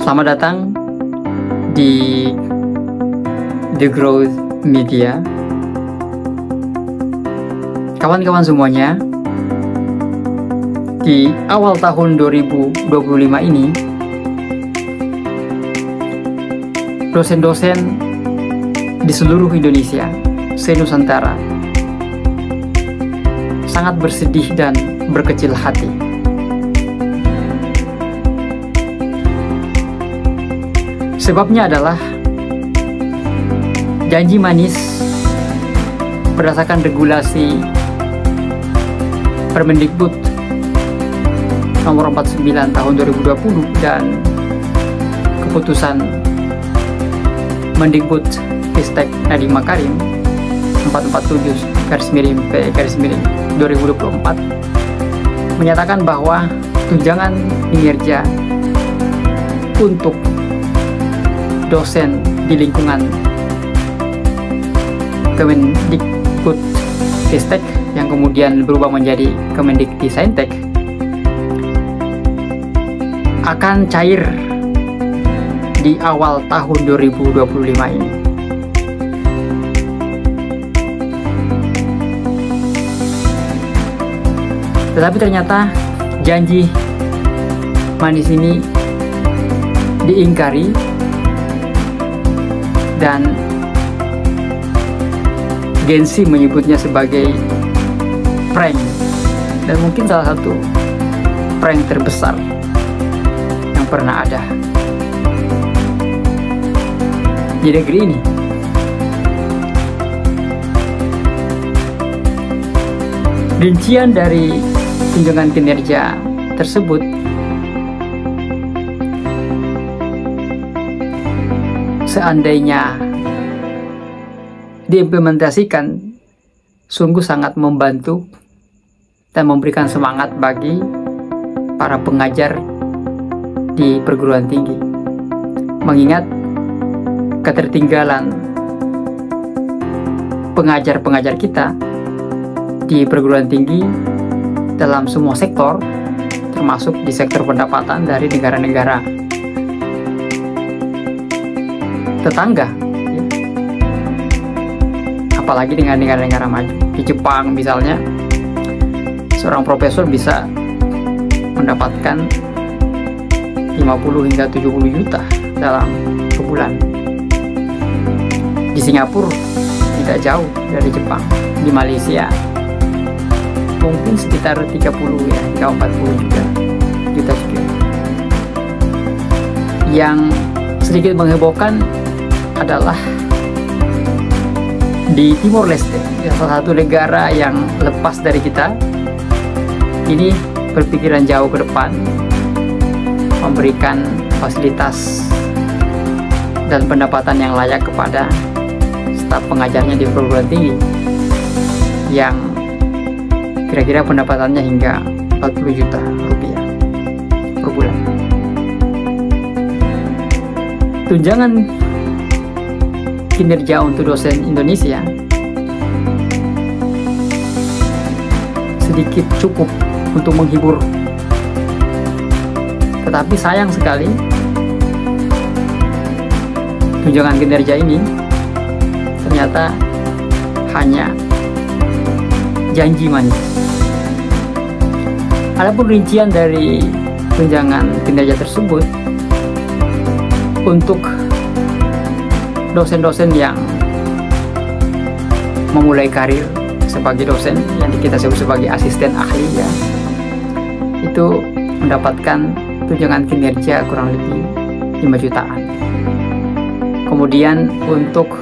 Selamat datang di The Growth Media. Kawan-kawan semuanya, di awal tahun 2025 ini, dosen-dosen di seluruh Indonesia, se-Nusantara, sangat bersedih dan berkecil hati. Sebabnya adalah janji manis berdasarkan regulasi Permendikbud nomor 49 tahun 2020 dan keputusan Mendikbud Ristek Nadiem Makarim 447/P/2024 menyatakan bahwa tunjangan kinerja untuk dosen di lingkungan Kemendikbud Ristek yang kemudian berubah menjadi Kemendikbudristek akan cair di awal tahun 2025 ini. Tetapi ternyata janji manis ini diingkari dan Gensi menyebutnya sebagai prank, dan mungkin salah satu prank terbesar yang pernah ada di negeri ini. Rincian dari tunjangan kinerja tersebut seandainya diimplementasikan sungguh sangat membantu dan memberikan semangat bagi para pengajar di perguruan tinggi, mengingat ketertinggalan pengajar-pengajar kita di perguruan tinggi dalam semua sektor, termasuk di sektor pendapatan dari negara-negara tetangga, ya. Apalagi dengan negara-negara maju. Di Jepang misalnya, seorang profesor bisa mendapatkan 50 hingga 70 juta dalam sebulan. Di Singapura tidak jauh dari Jepang. Di Malaysia mungkin sekitar 30 ya, hingga 40 juta juga. Yang sedikit menghebohkan adalah di Timor Leste, salah satu negara yang lepas dari kita, ini berpikiran jauh ke depan, memberikan fasilitas dan pendapatan yang layak kepada staf pengajarnya di perguruan tinggi, yang kira-kira pendapatannya hingga 40 juta rupiah per bulan. Tunjangan kinerja untuk dosen Indonesia sedikit cukup untuk menghibur, tetapi sayang sekali tunjangan kinerja ini ternyata hanya janji manis. Adapun rincian dari tunjangan kinerja tersebut untuk dosen-dosen yang memulai karir sebagai dosen yang kita sebut sebagai asisten ahli, ya, itu mendapatkan tunjangan kinerja kurang lebih 5 jutaan. Kemudian untuk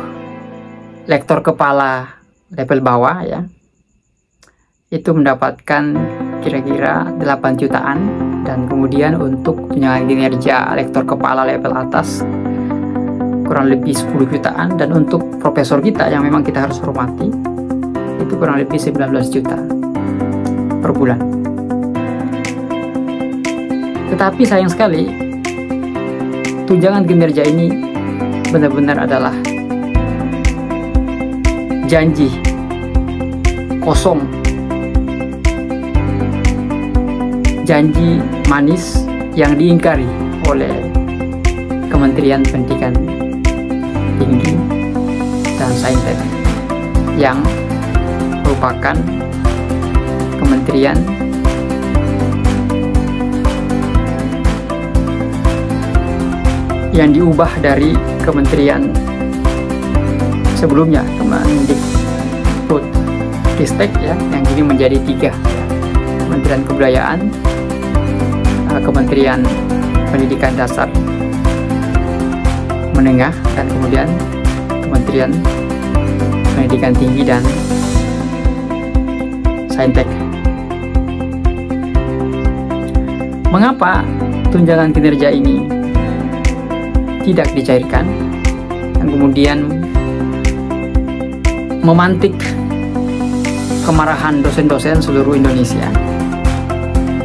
lektor kepala level bawah, ya, itu mendapatkan kira-kira 8 jutaan, dan kemudian untuk tunjangan kinerja lektor kepala level atas kurang lebih 10 jutaan, dan untuk profesor kita yang memang kita harus hormati itu kurang lebih 19 juta per bulan. Tetapi sayang sekali tunjangan kinerja ini benar-benar adalah janji kosong, janji manis yang diingkari oleh Kementerian Pendidikan Tinggi dan Saintek yang merupakan kementerian yang diubah dari kementerian sebelumnya, Kemendikbudristek ya, yang ini menjadi 3 ya. Kementerian Kebudayaan, Kementerian Pendidikan Dasar Menengah, dan kemudian Kementerian Pendidikan Tinggi dan Saintek. Mengapa tunjangan kinerja ini tidak dicairkan dan kemudian memantik kemarahan dosen-dosen seluruh Indonesia?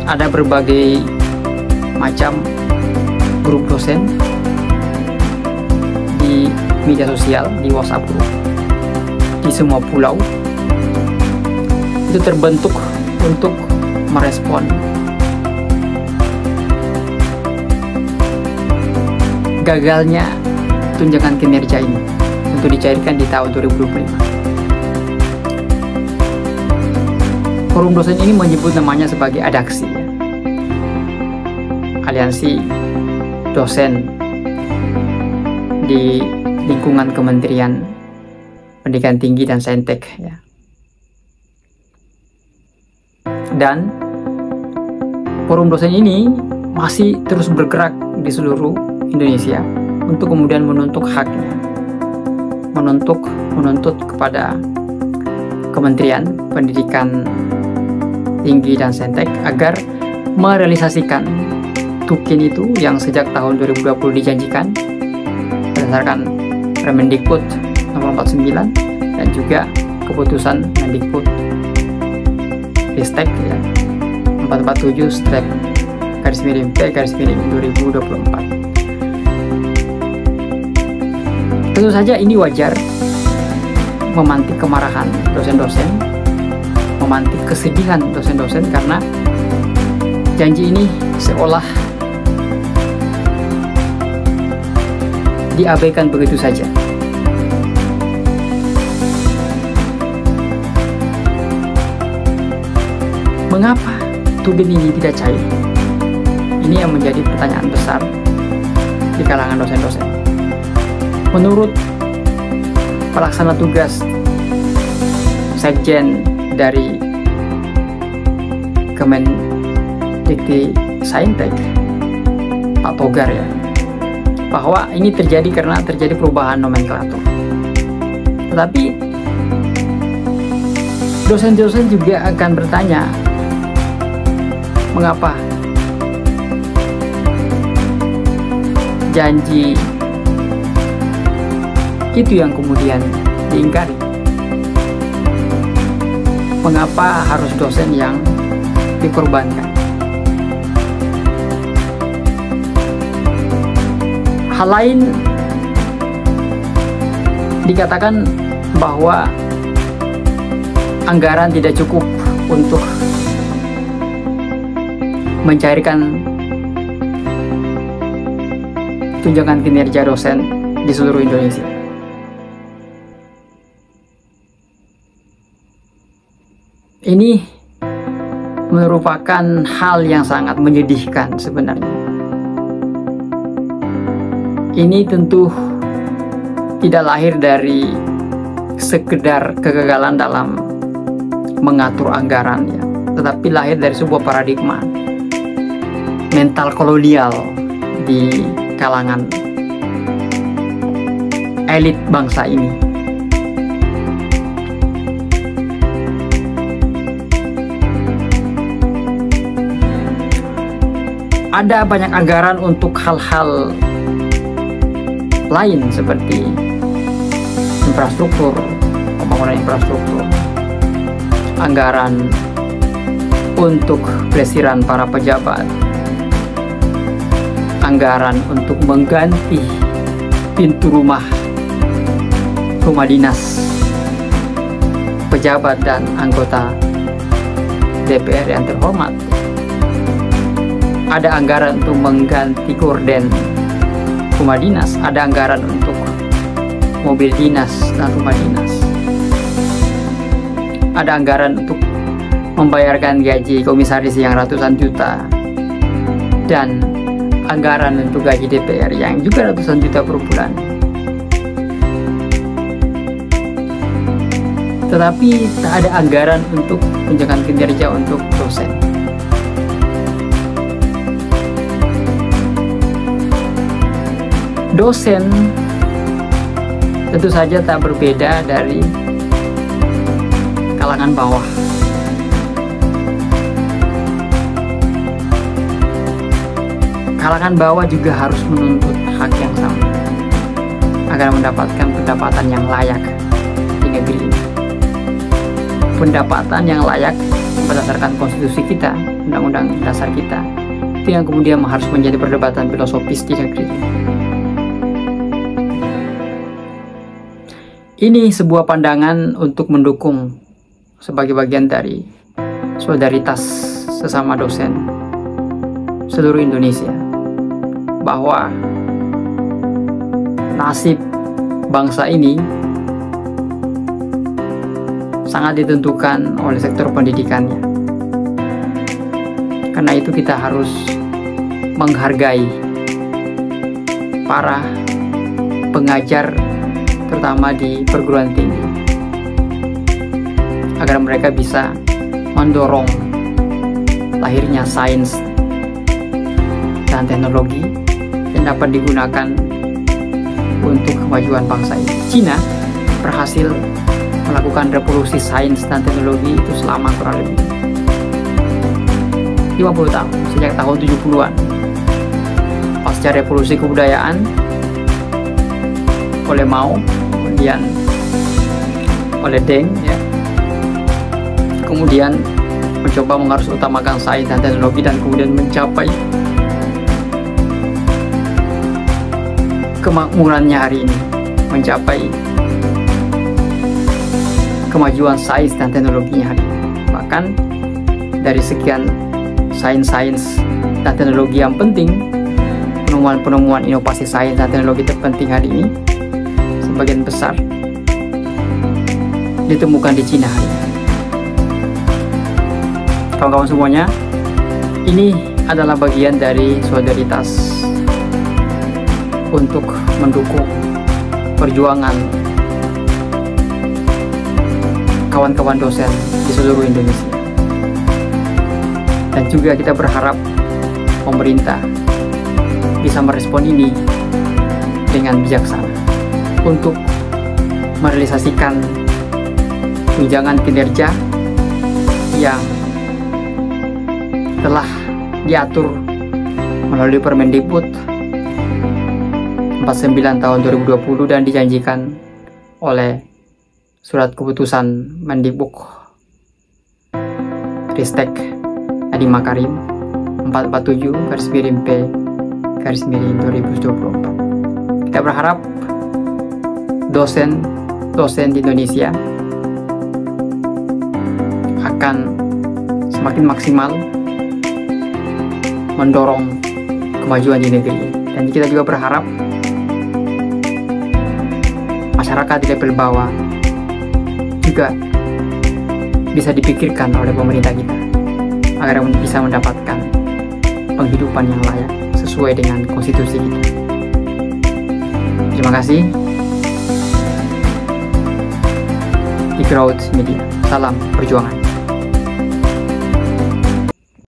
Ada berbagai macam grup dosen di media sosial, di WhatsApp group, di semua pulau itu terbentuk untuk merespon gagalnya tunjangan kinerja ini untuk dicairkan di tahun 2025. Forum dosen ini menyebut namanya sebagai ADAKSI, Aliansi Dosen di lingkungan Kementerian Pendidikan Tinggi dan Saintek ya. Dan forum dosen ini masih terus bergerak di seluruh Indonesia untuk kemudian menuntut haknya, menuntut kepada Kementerian Pendidikan Tinggi dan Saintek agar merealisasikan tukin itu yang sejak tahun 2020 dijanjikan berdasarkan Permendikbud nomor 49 dan juga keputusan Mendikbud Ristek ya, 447/P/2024. Tentu saja ini wajar memantik kemarahan dosen-dosen, memantik kesedihan dosen-dosen karena janji ini seolah diabaikan begitu saja. Mengapa tukin ini tidak cair? Ini yang menjadi pertanyaan besar di kalangan dosen-dosen. Menurut pelaksana tugas Sekjen dari Kemendikti Saintek, Pak Togar ya, bahwa ini terjadi karena terjadi perubahan nomenklatur. Tetapi dosen-dosen juga akan bertanya, mengapa janji itu yang kemudian diingkari? Mengapa harus dosen yang dikorbankan? Hal lain dikatakan bahwa anggaran tidak cukup untuk mencairkan tunjangan kinerja dosen di seluruh Indonesia. Ini merupakan hal yang sangat menyedihkan sebenarnya. Ini tentu tidak lahir dari sekedar kegagalan dalam mengatur anggaran ya, tetapi lahir dari sebuah paradigma mental kolonial di kalangan elit bangsa ini. Ada banyak anggaran untuk hal-hal lain seperti infrastruktur, pembangunan infrastruktur, anggaran untuk pelesiran para pejabat, anggaran untuk mengganti pintu rumah dinas pejabat dan anggota DPR yang terhormat. Ada anggaran untuk mengganti gorden rumah dinas, ada anggaran untuk mobil dinas dan rumah dinas, ada anggaran untuk membayarkan gaji komisaris yang ratusan juta, dan anggaran untuk gaji DPR yang juga ratusan juta per bulan. Tetapi tak ada anggaran untuk tunjangan kinerja untuk dosen. Dosen tentu saja tak berbeda dari kalangan bawah. Kalangan bawah juga harus menuntut hak yang sama agar mendapatkan pendapatan yang layak di negeri ini. Pendapatan yang layak berdasarkan konstitusi kita, undang-undang dasar kita, itu yang kemudian harus menjadi perdebatan filosofis di negeri ini. Ini sebuah pandangan untuk mendukung sebagai bagian dari solidaritas sesama dosen seluruh Indonesia, bahwa nasib bangsa ini sangat ditentukan oleh sektor pendidikannya. Karena itu kita harus menghargai para pengajar, terutama di perguruan tinggi, agar mereka bisa mendorong lahirnya sains dan teknologi yang dapat digunakan untuk kemajuan bangsa ini. Cina berhasil melakukan revolusi sains dan teknologi itu selama kurang lebih 50 tahun, sejak tahun 70-an. Pasca revolusi kebudayaan oleh Mao, kemudian oleh Deng, ya, kemudian mencoba mengharus utamakan sains dan teknologi, dan kemudian mencapai kemakmurannya hari ini, mencapai kemajuan sains dan teknologinya hari ini. Bahkan dari sekian sains dan teknologi yang penting, penemuan-penemuan inovasi sains dan teknologi terpenting hari ini, sebagian besar ditemukan di Cina hari ini. Kawan-kawan semuanya, ini adalah bagian dari solidaritas untuk mendukung perjuangan kawan-kawan dosen di seluruh Indonesia. Dan juga kita berharap pemerintah bisa merespon ini dengan bijaksana untuk merealisasikan tunjangan kinerja yang telah diatur melalui Permendikbud 49 tahun 2020 dan dijanjikan oleh Surat Keputusan Mendikbud Ristek Nadiem Makarim 447/P/2024. Kita berharap dosen di Indonesia akan semakin maksimal mendorong kemajuan di negeri. Dan kita juga berharap masyarakat di level bawah juga bisa dipikirkan oleh pemerintah kita agar bisa mendapatkan penghidupan yang layak sesuai dengan konstitusi kita. Terima kasih. Di Crowd Media, salam perjuangan.